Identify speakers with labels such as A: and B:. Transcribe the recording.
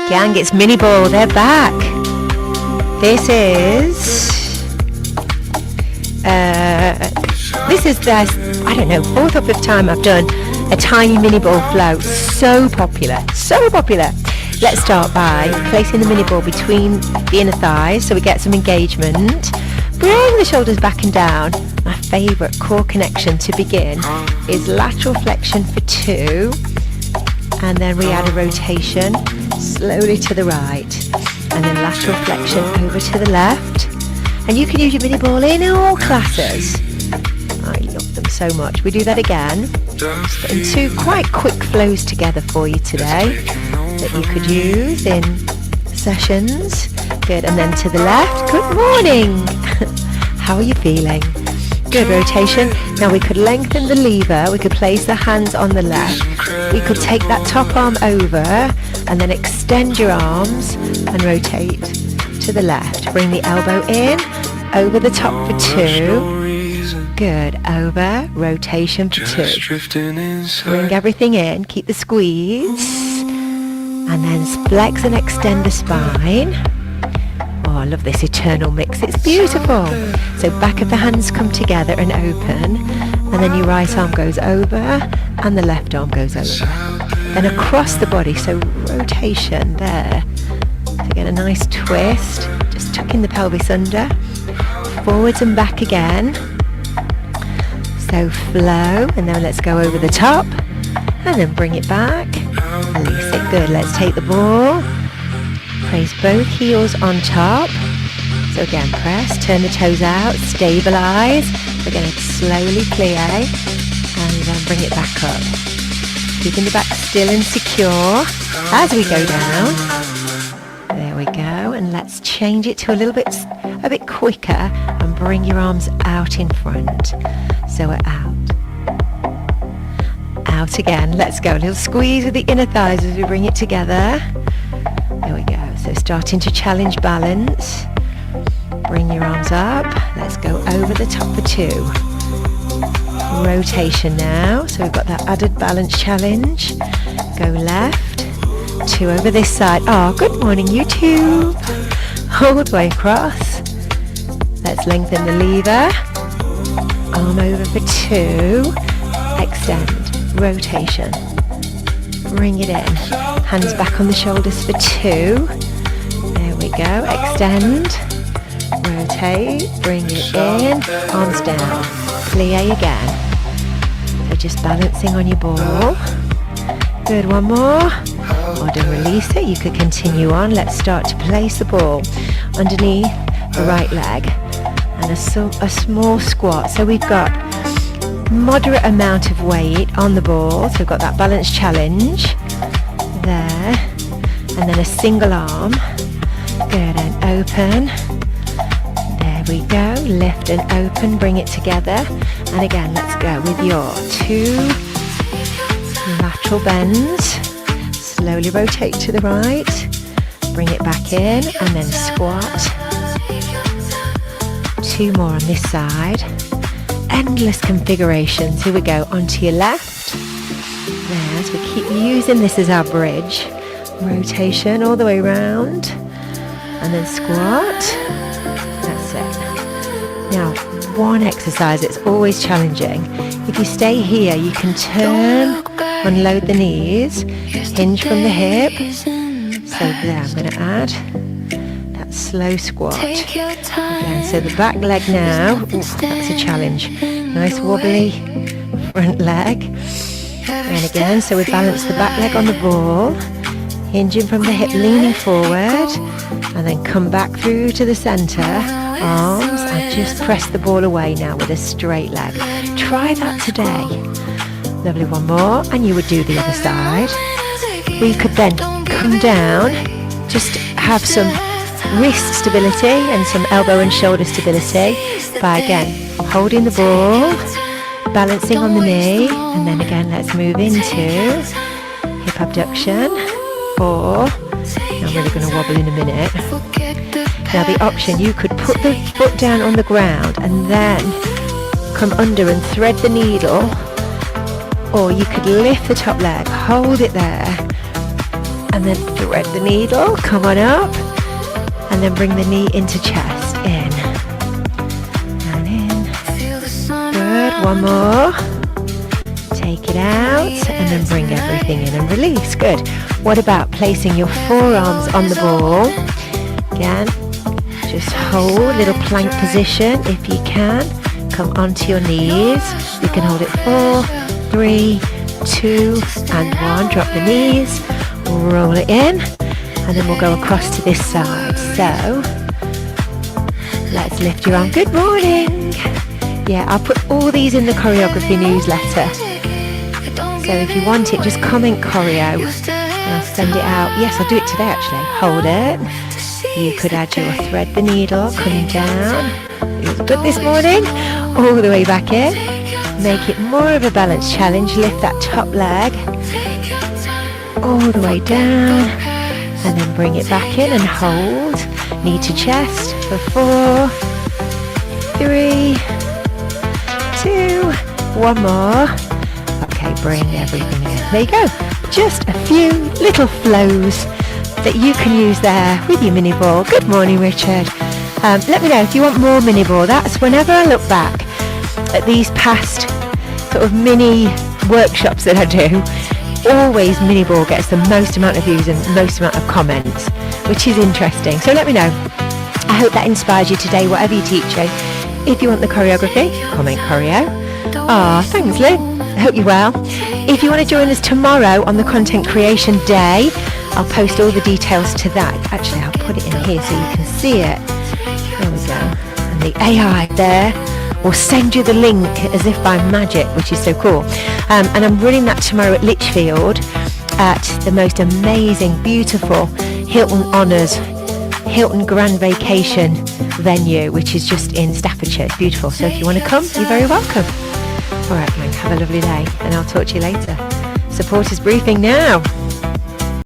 A: Gang, it's mini ball, they're back. This is their, I don't know, 4th or 5th time I've done a tiny mini ball flow. So popular, so popular. Let's start by placing the mini ball between the inner thighs so we get some engagement. Bring the shoulders back and down. My favourite core connection to begin is lateral flexion for 2, and then we add a rotation slowly to the right, and then lateral flexion over to the left. And you can use your mini ball in all classes. I love them so much. We do that again. Just putting 2 quite quick flows together for you today that you could use in sessions. Good, and then to the left. Good morning. How are you feeling? Good, rotation. Now we could lengthen the lever. We could place the hands on the left. We could take that top arm over and then extend your arms and rotate to the left. Bring the elbow in, over the top for 2. Good, over, rotation for 2. Bring everything in, keep the squeeze, and then flex and extend the spine. Oh, I love this eternal mix, it's beautiful. So back of the hands come together and open, and then your right arm goes over and the left arm goes over. Then across the body, so rotation there. So get a nice twist, just tucking the pelvis under, forwards and back again. So flow, and then let's go over the top, and then bring it back, release it. Good, let's take the ball, place both heels on top. So again, press, turn the toes out, stabilize. We're going to slowly plie, and then bring it back up. Keeping the back still and secure as we go down. There we go, and let's change it to a bit quicker, and bring your arms out in front. So we're out again. Let's go. A little squeeze with the inner thighs as we bring it together. There we go. So starting to challenge balance. Bring your arms up. Let's go over the top for 2. Rotation now. So we've got that added balance challenge. Go left. 2 over this side. Oh, good morning, YouTube. All the way across. Let's lengthen the lever. Arm over for 2. Extend. Rotation. Bring it in. Hands back on the shoulders for 2. There we go. Extend. Rotate. Bring it in. Arms down. Plie again. So just balancing on your ball. Good. One more. Or to release it. You could continue on. Let's start to place the ball underneath the right leg. And a small squat. So we've got moderate amount of weight on the ball. So we've got that balance challenge there, and then a single arm. Good, and open. There we go. Lift and open. Bring it together. And again, let's go with your 2 lateral bends. Slowly rotate to the right. Bring it back in, and then squat. 2 more on this side. Endless configurations. Here we go. Onto your left. There, as we keep using this as our bridge. Rotation all the way around. And then squat. That's it. Now, one exercise that's always challenging. If you stay here, you can turn, unload the knees, hinge from the hip. So there, I'm going to add that slow squat. Again, so the back leg now, that's a challenge. Nice wobbly front leg. And again, so we balance the back leg on the ball, hinging from the hip, leaning forward, and then come back through to the center, arms, and just press the ball away now with a straight leg. Try that today. Lovely, one more, and you would do the other side. We could then come down, just have some wrist stability and some elbow and shoulder stability by again holding the ball, balancing on the knee, and then again let's move into hip abduction, or I'm really going to wobble in a minute. Now the option, you could put the foot down on the ground and then come under and thread the needle, or you could lift the top leg, hold it there, and then thread the needle, come on up, and then bring the knee into chest, in, and in, good, one more, take it out, and then bring everything in and release, good. What about placing your forearms on the ball, again, just hold, little plank position if you can, come onto your knees, you can hold it 4, 3, 2 and 1, drop the knees, roll it in, and then we'll go across to this side. So let's lift your arm. Good morning. Yeah, I'll put all these in the choreography newsletter, so if you want it, just comment choreo and I'll send it out. Yes, I'll do it today actually. Hold it. You could add your thread the needle, coming down. It was good this morning, all the way back in. Make it more of a balance challenge. Lift that top leg all the way down, and then bring it back in and hold. Knee to chest for 4, 3, 2, one more. Okay, bring everything in. There you go. Just a few little flows that you can use there with your mini ball. Good morning, Richard. Let me know if you want more mini ball. That's whenever I look back at these past sort of mini workshops that I do, always mini ball gets the most amount of views and most amount of comments, which is interesting. So let me know. I hope that inspires you today, whatever you're teaching. If you want the choreography, comment choreo. Ah, thanks Lynn. I hope you're well. If you want to join us tomorrow on the Content Creation Day, I'll post all the details to that. Actually, I'll put it in here so you can see it. There we go. And the AI there will send you the link as if by magic, which is so cool. And I'm running that tomorrow at Lichfield at the most amazing, beautiful Hilton Honours, Hilton Grand Vacation venue, which is just in Staffordshire. It's beautiful. So if you want to come, you're very welcome. All right, Frank, have a lovely day, and I'll talk to you later. Supporters briefing now.